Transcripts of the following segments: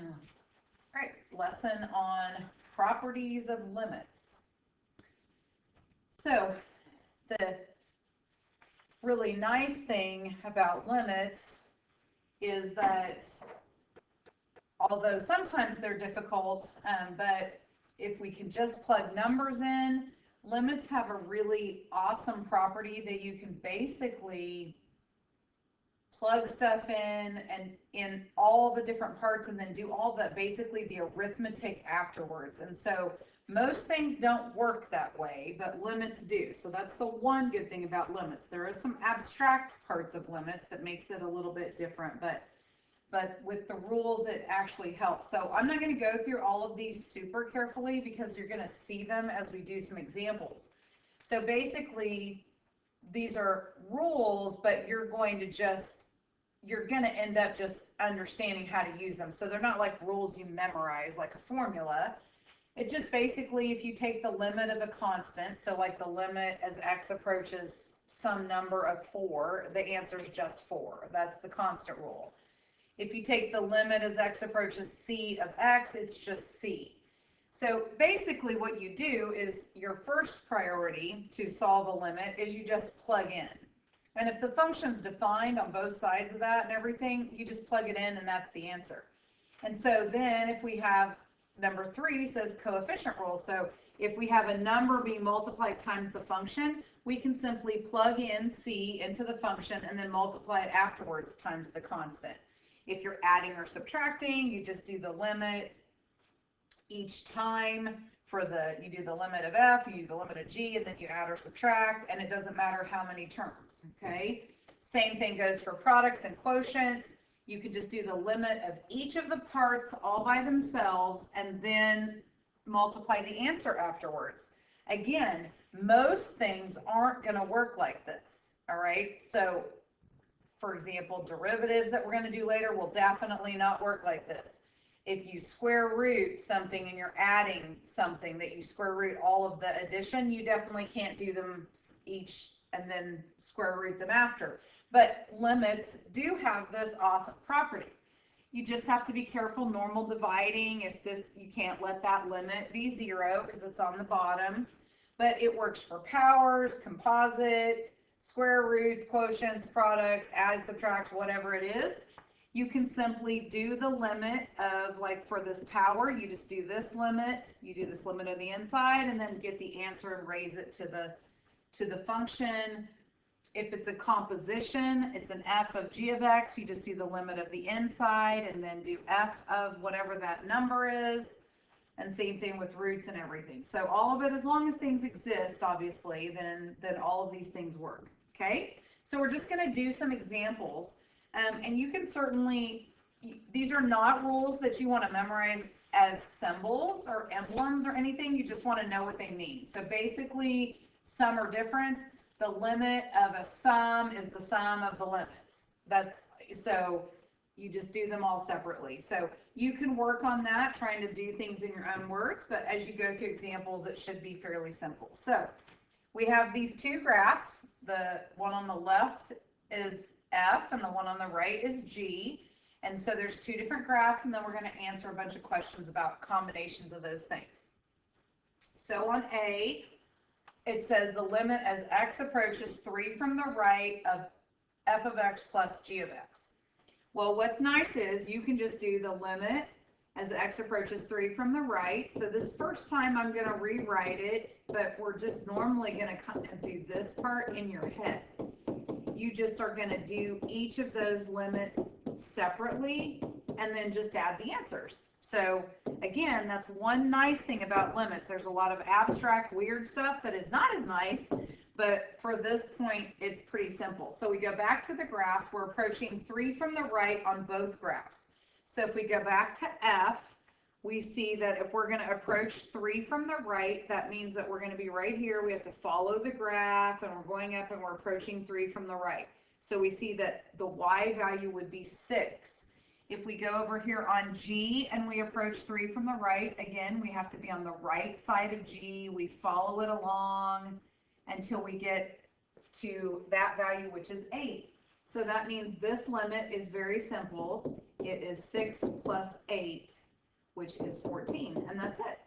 All right, lesson on properties of limits. So the really nice thing about limits is that although sometimes they're difficult, but if we can just plug numbers in, limits have a really awesome property that you can basically plug stuff in and in all the different parts and then do all the basically the arithmetic afterwards. And so most things don't work that way, but limits do. So that's the one good thing about limits. There are some abstract parts of limits that makes it a little bit different, but with the rules it actually helps. So I'm not going to go through all of these super carefully because you're going to see them as we do some examples. So basically these are rules, but you're going to end up just understanding how to use them. So they're not like rules you memorize like a formula. It just basically, if you take the limit of a constant, so like the limit as x approaches some number of 4, the answer is just 4. That's the constant rule. If you take the limit as x approaches c of x, it's just c. So basically what you do is your first priority to solve a limit is you just plug in. And if the function's defined on both sides of that and everything, you just plug it in and that's the answer. And so then if we have number 3 says coefficient rule. So if we have a number being multiplied times the function, we can simply plug in c into the function and then multiply it afterwards times the constant. If you're adding or subtracting, you just do the limit each time. You do the limit of f, you do the limit of g, and then you add or subtract, and it doesn't matter how many terms, okay? Same thing goes for products and quotients. You could just do the limit of each of the parts all by themselves and then multiply the answer afterwards. Again, most things aren't going to work like this, all right? So, for example, derivatives that we're going to do later will definitely not work like this. If you square root something and you're adding something that you square root all of the addition, you definitely can't do them each and then square root them after. But limits do have this awesome property. You just have to be careful normal dividing. You can't let that limit be 0 because it's on the bottom. But it works for powers, composite, square roots, quotients, products, add, subtract, whatever it is. You can simply do the limit of, like for this power, you just do this limit, you do this limit of the inside, and then get the answer and raise it to the function. If it's a composition, it's an f of g of x, you just do the limit of the inside and then do f of whatever that number is. And same thing with roots and everything. So all of it, as long as things exist, obviously, then all of these things work, okay? So we're just gonna do some examples. And you can certainly, these are not rules that you want to memorize as symbols or emblems or anything. You just want to know what they mean. So basically, sum or difference, the limit of a sum is the sum of the limits. So you just do them all separately. So you can work on that, trying to do things in your own words, but as you go through examples, it should be fairly simple. So we have these two graphs. The one on the left is f and the one on the right is g, and so there's two different graphs, and then we're going to answer a bunch of questions about combinations of those things. So on A, it says the limit as x approaches 3 from the right of f of x plus g of x. Well, what's nice is you can just do the limit as x approaches 3 from the right. So this first time I'm going to rewrite it, but we're just normally going to kind of do this part in your head. You just are going to do each of those limits separately and then just add the answers. So again, that's one nice thing about limits. There's a lot of abstract, weird stuff that is not as nice, but for this point, it's pretty simple. So we go back to the graphs. We're approaching 3 from the right on both graphs. So if we go back to F, we see that if we're going to approach 3 from the right, that means that we're going to be right here. We have to follow the graph, and we're going up and we're approaching 3 from the right. So we see that the y value would be 6. If we go over here on G and we approach 3 from the right, again, we have to be on the right side of G. We follow it along until we get to that value, which is 8. So that means this limit is very simple. it is 6 plus 8, which is 14, and that's it.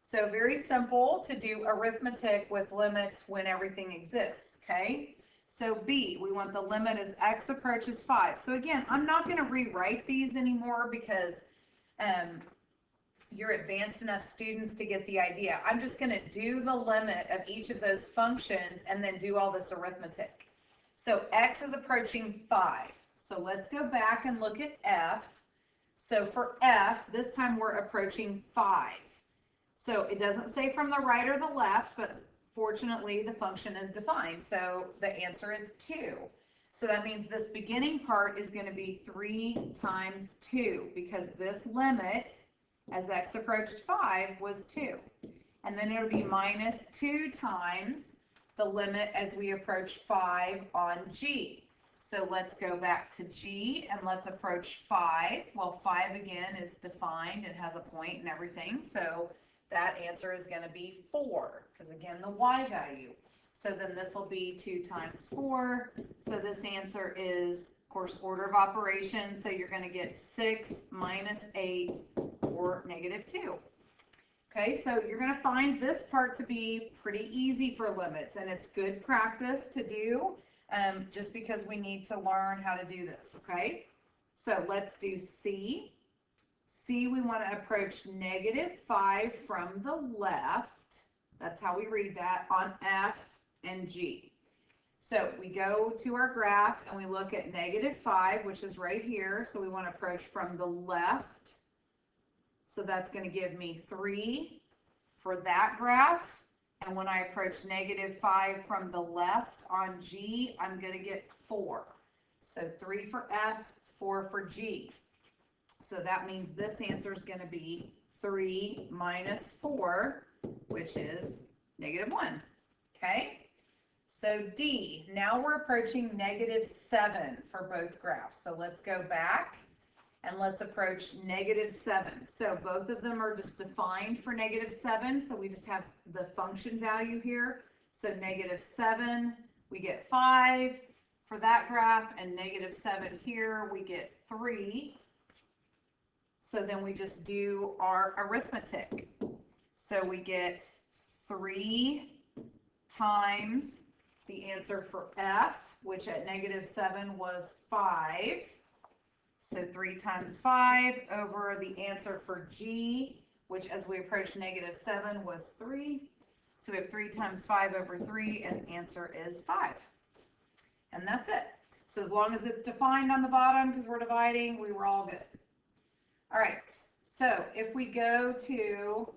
So very simple to do arithmetic with limits when everything exists, okay? So B, we want the limit as x approaches 5. So again, I'm not going to rewrite these anymore because you're advanced enough students to get the idea. I'm just going to do the limit of each of those functions and then do all this arithmetic. So x is approaching 5. So let's go back and look at f. So for f, this time we're approaching 5. So it doesn't say from the right or the left, but fortunately the function is defined. So the answer is 2. So that means this beginning part is going to be 3 times 2 because this limit as x approached 5 was 2. And then it'll be minus 2 times the limit as we approach 5 on g. So let's go back to g and let's approach 5. Well, 5 again is defined and has a point and everything. So that answer is going to be 4 because again the y value. So then this will be 2 times 4. So this answer is, of course, order of operations. So you're going to get 6 minus 8 or negative 2. Okay, so you're going to find this part to be pretty easy for limits, and it's good practice to do just because we need to learn how to do this, okay? So let's do C. C, we want to approach negative 5 from the left. That's how we read that on F and G. So we go to our graph and we look at negative 5, which is right here. So we want to approach from the left. So that's going to give me 3 for that graph. And when I approach negative 5 from the left on G, I'm going to get 4. So 3 for F, 4 for G. So that means this answer is going to be 3 minus 4, which is negative 1. Okay? So D, now we're approaching negative 7 for both graphs. So let's go back and let's approach negative 7. So both of them are just defined for negative 7. So we just have the function value here. So negative 7, we get 5 for that graph, and negative 7 here, we get 3. So then we just do our arithmetic. So we get 3 times the answer for F, which at negative 7 was 5. So 3 times 5 over the answer for G, which as we approach negative 7 was 3. So we have 3 times 5 over 3, and the answer is 5. And that's it. So as long as it's defined on the bottom, because we're dividing, we were all good. All right, so if we go to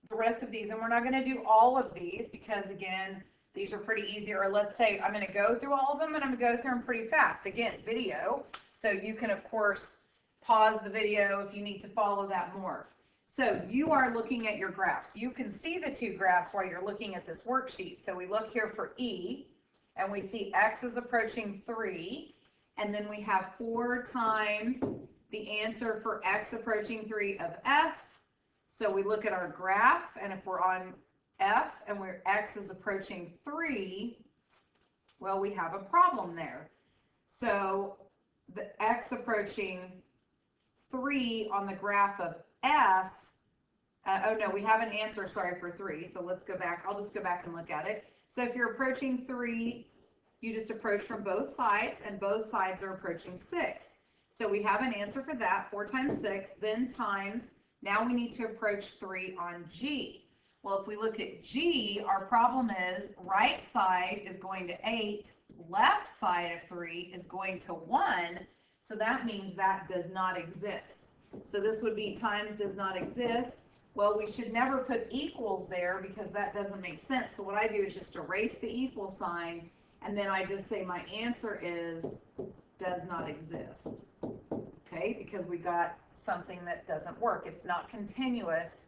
the rest of these, and we're not going to do all of these because, again, these are pretty easy. Or let's say I'm going to go through all of them, and I'm going to go through them pretty fast. Again, video, so you can, of course, pause the video if you need to follow that more. So you are looking at your graphs. You can see the two graphs while you're looking at this worksheet. So we look here for E, and we see X is approaching 3, and then we have 4 times the answer for X approaching 3 of F. So we look at our graph, and if we're on F and where X is approaching 3, well, we have a problem there. So the X approaching 3 on the graph of F, oh no, we have an answer, sorry, for 3. So let's go back. I'll just go back and look at it. So if you're approaching 3, you just approach from both sides, and both sides are approaching 6. So we have an answer for that, 4 times 6, then times, now we need to approach 3 on G. Well, if we look at G, our problem is right side is going to 8, left side of 3 is going to 1, so that means that does not exist. So this would be times does not exist. Well, we should never put equals there because that doesn't make sense. So what I do is just erase the equal sign, and then I just say my answer is does not exist. Okay, because we got something that doesn't work. It's not continuous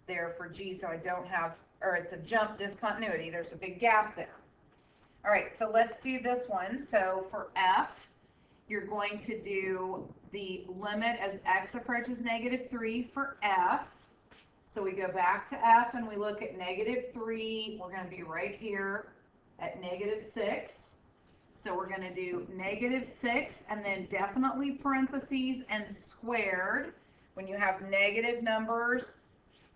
there for G, so I don't have, or it's a jump discontinuity. There's a big gap there. All right, so let's do this one. So for F, you're going to do the limit as X approaches negative 3 for F. So we go back to F and we look at negative 3. We're going to be right here at negative 6. So we're going to do -6 and then definitely parentheses and squared. When you have negative numbers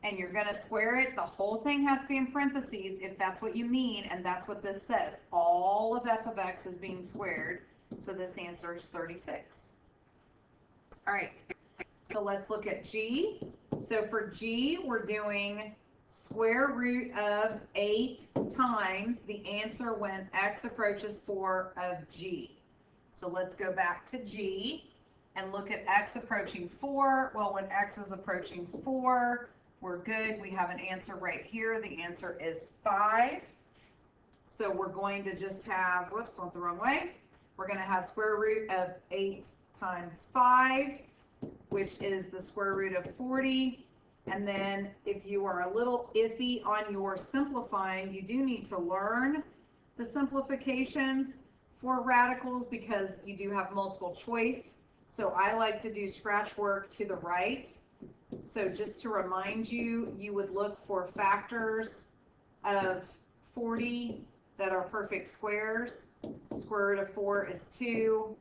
and you're going to square it, the whole thing has to be in parentheses if that's what you mean, and that's what this says. All of f of x is being squared, so this answer is 36. All right, so let's look at g. So for g, we're doing square root of 8 times the answer when x approaches 4 of g. So let's go back to g and look at x approaching 4. Well, when x is approaching 4, we're good. We have an answer right here. The answer is 5. So we're going to just have, whoops, went the wrong way. We're going to have square root of 8 times 5, which is the square root of 40. And then if you are a little iffy on your simplifying, you do need to learn the simplifications for radicals because you do have multiple choice. So I like to do scratch work to the right. So just to remind you, you would look for factors of 40 that are perfect squares. Square root of 4 is 2,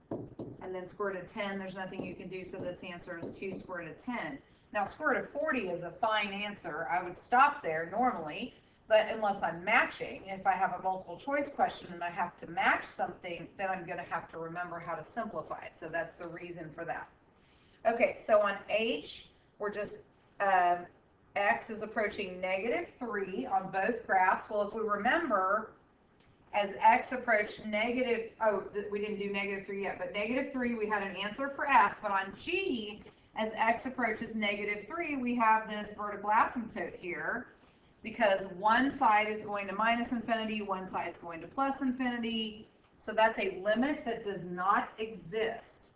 and then square root of 10, there's nothing you can do, so this answer is 2 square root of 10. Now, square root of 40 is a fine answer. I would stop there normally, but unless I'm matching, if I have a multiple choice question and I have to match something, then I'm going to have to remember how to simplify it. So that's the reason for that. Okay, so on H, we're just, x is approaching -3 on both graphs. Well, if we remember, as x approached negative, we didn't do -3 yet, but -3, we had an answer for f, but on g, as x approaches -3, we have this vertical asymptote here because one side is going to minus infinity, one side is going to plus infinity. So that's a limit that does not exist.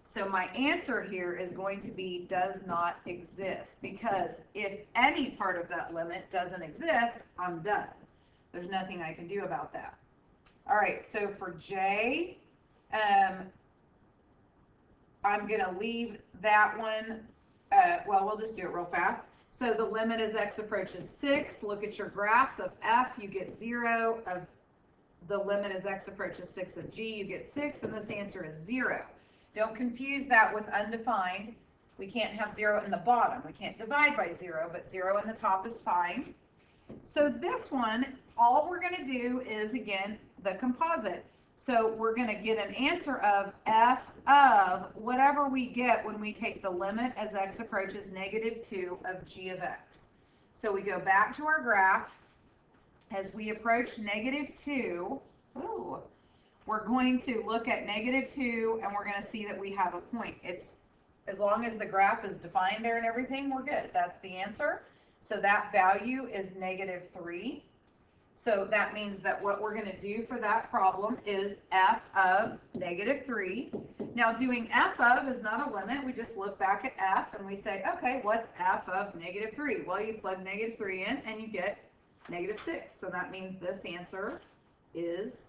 So my answer here is going to be does not exist, because if any part of that limit doesn't exist, I'm done. There's nothing I can do about that. All right, so for J, I'm going to leave that one. Well, we'll just do it real fast. So the limit as x approaches 6. Look at your graphs of f. You get 0. Of the limit as x approaches 6 of g, you get 6. And this answer is 0. Don't confuse that with undefined. We can't have 0 in the bottom. We can't divide by 0, but 0 in the top is fine. So this one, all we're going to do is, again, the composite. So we're going to get an answer of f of whatever we get when we take the limit as x approaches -2 of g of x. So we go back to our graph. As we approach -2, we're going to look at -2 and we're going to see that we have a point. It's as long as the graph is defined there and everything, we're good. That's the answer. So that value is -3. So that means that what we're going to do for that problem is f of -3. Now doing f of is not a limit. We just look back at f and we say, okay, what's f of -3? Well, you plug -3 in and you get -6. So that means this answer is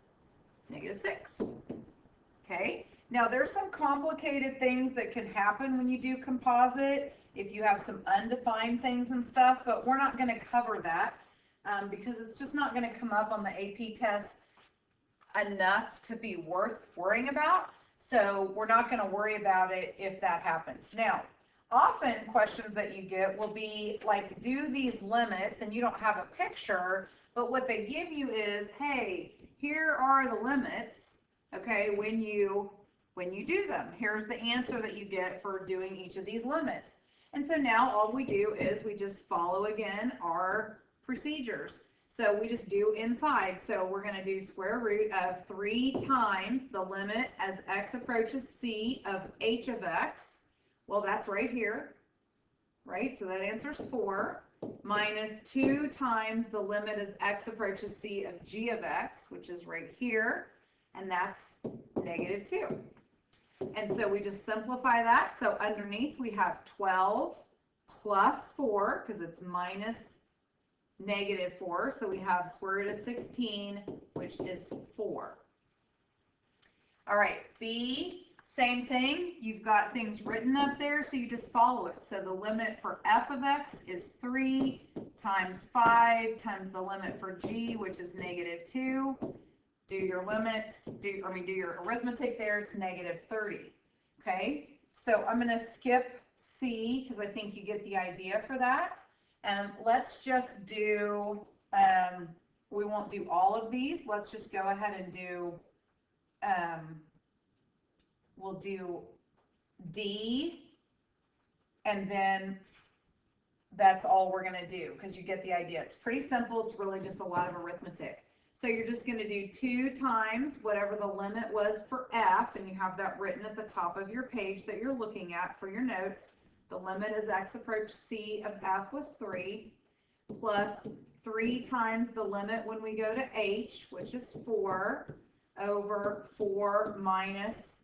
-6. Okay. Now there's some complicated things that can happen when you do composite, if you have some undefined things and stuff, but we're not going to cover that. Because it's just not going to come up on the AP test enough to be worth worrying about. So we're not going to worry about it if that happens. Now, often questions that you get will be like, do these limits, and you don't have a picture, but what they give you is, hey, here are the limits, okay, when you do them. Here's the answer that you get for doing each of these limits. And so now all we do is we just follow again our procedures. So we just do inside. So we're going to do square root of 3 times the limit as x approaches c of h of x. Well, that's right here, right? So that answers 4, minus 2 times the limit as x approaches c of g of x, which is right here, and that's -2. And so we just simplify that. So underneath we have 12 plus 4, because it's minus -4, so we have square root of 16, which is 4. All right, B, same thing. You've got things written up there, so you just follow it. So the limit for f of x is 3 times 5 times the limit for g, which is -2. do your limits, do your arithmetic there, it's -30. Okay, so I'm going to skip C because I think you get the idea for that. And let's just do, we won't do all of these. Let's just go ahead and do, we'll do D, and then that's all we're going to do because you get the idea. It's pretty simple. It's really just a lot of arithmetic. So you're just going to do 2 times whatever the limit was for F, and you have that written at the top of your page that you're looking at for your notes. The limit as x approached C of F was 3, plus 3 times the limit when we go to H, which is 4, over 4 minus,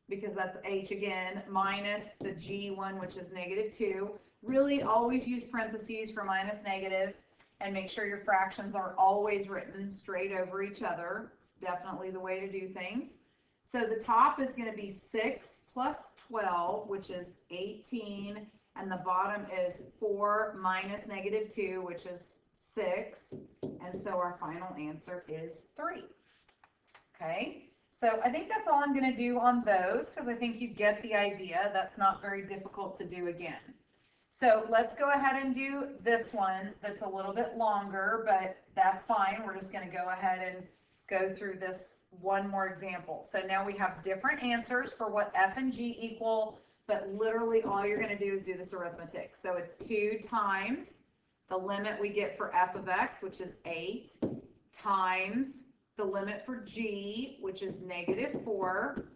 because that's H again, minus the G one, which is -2. Really always use parentheses for minus negative. And make sure your fractions are always written straight over each other. It's definitely the way to do things. So the top is going to be 6 plus 12, which is 18. And the bottom is 4 minus -2, which is 6. And so our final answer is 3. Okay, so I think that's all I'm going to do on those because I think you get the idea. That's not very difficult to do again. So let's go ahead and do this one that's a little bit longer, but that's fine. We're just going to go ahead and go through this one more example. So now we have different answers for what F and G equal, but literally all you're going to do is do this arithmetic. So it's 2 times the limit we get for F of X, which is 8, times the limit for G, which is -4,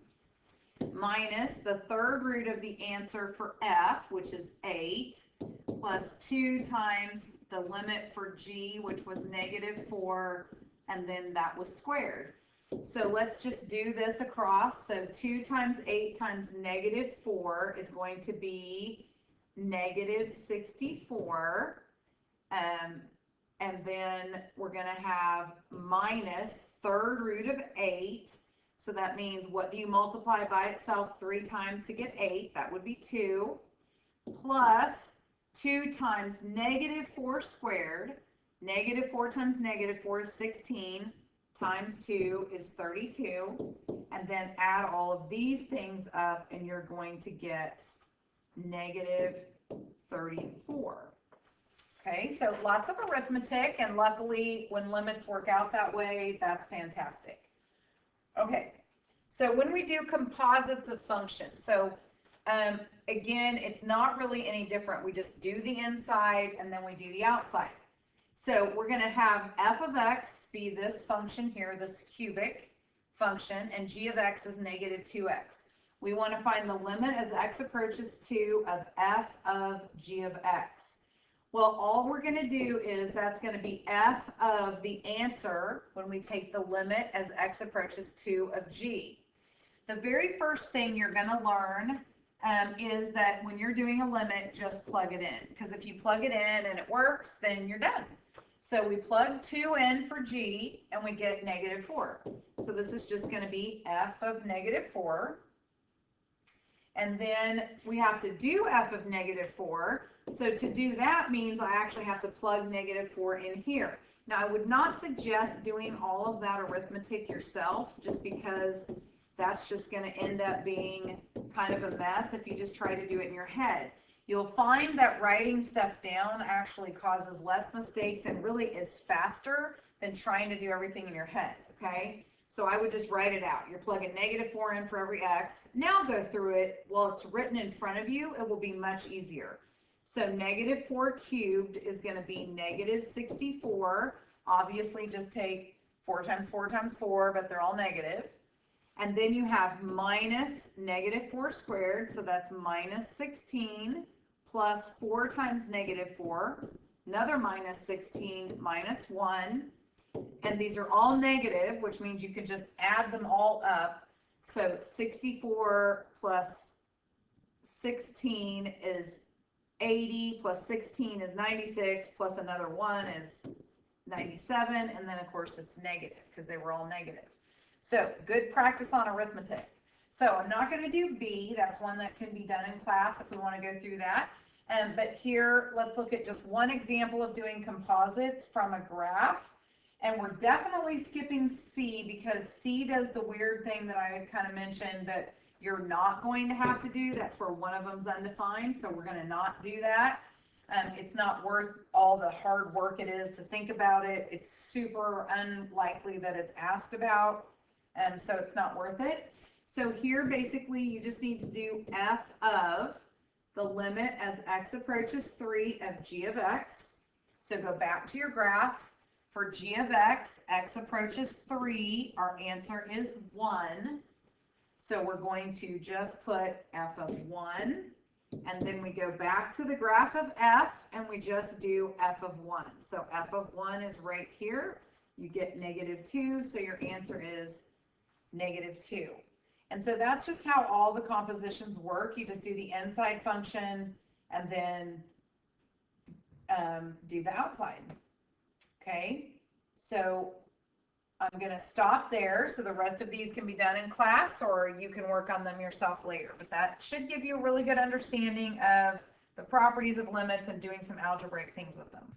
minus the third root of the answer for F, which is 8, plus 2 times the limit for G, which was -4, and then that was squared. So let's just do this across. So 2 times 8 times -4 is going to be -64. And then we're going to have minus third root of 8. So that means, what do you multiply by itself 3 times to get 8? That would be 2. Plus 2 times -4 squared. -4 times -4 is 16. Times 2 is 32. And then add all of these things up, and you're going to get -34. Okay, so lots of arithmetic, and luckily when limits work out that way, that's fantastic. Okay, so when we do composites of functions, so again, it's not really any different. We just do the inside and then we do the outside. So we're going to have f of x be this function here, this cubic function, and g of x is -2x. We want to find the limit as x approaches 2 of f of g of x. Well, all we're going to do is that's going to be f of the answer when we take the limit as x approaches 2 of g. The very first thing you're going to learn is that when you're doing a limit, just plug it in. Because if you plug it in and it works, then you're done. So we plug 2 in for g and we get -4. So this is just going to be f of -4. And then we have to do f of -4. So to do that means I actually have to plug -4 in here. Now I would not suggest doing all of that arithmetic yourself, just because that's just going to end up being kind of a mess if you just try to do it in your head. You'll find that writing stuff down actually causes less mistakes and really is faster than trying to do everything in your head, okay? So I would just write it out. You're plugging -4 in for every x. Now go through it while it's written in front of you. It will be much easier. So -4 cubed is going to be -64. Obviously, just take 4 times 4 times 4, but they're all negative. And then you have minus -4 squared, so that's -16, plus 4 times -4, another -16, minus 1. And these are all negative, which means you can just add them all up. So 64 plus 16 is 80, plus 16 is 96, plus another 1 is 97, and then of course it's negative because they were all negative. So good practice on arithmetic. So I'm not going to do B. That's one that can be done in class if we want to go through that. But here, let's look at just one example of doing composites from a graph. And we're definitely skipping C because C does the weird thing that I kind of mentioned that you're not going to have to do. That's where one of them's undefined, so we're going to not do that. It's not worth all the hard work it is to think about it. It's super unlikely that it's asked about, so it's not worth it. So here, basically, you just need to do f of the limit as x approaches 3 of g of x. So go back to your graph. For g of x, x approaches 3. Our answer is 1. So we're going to just put f of 1. And then we go back to the graph of f, and we just do f of 1. So f of 1 is right here. You get -2, so your answer is -2. And so that's just how all the compositions work. You just do the inside function and then do the outside. Okay, so I'm going to stop there so the rest of these can be done in class, or you can work on them yourself later. But that should give you a really good understanding of the properties of limits and doing some algebraic things with them.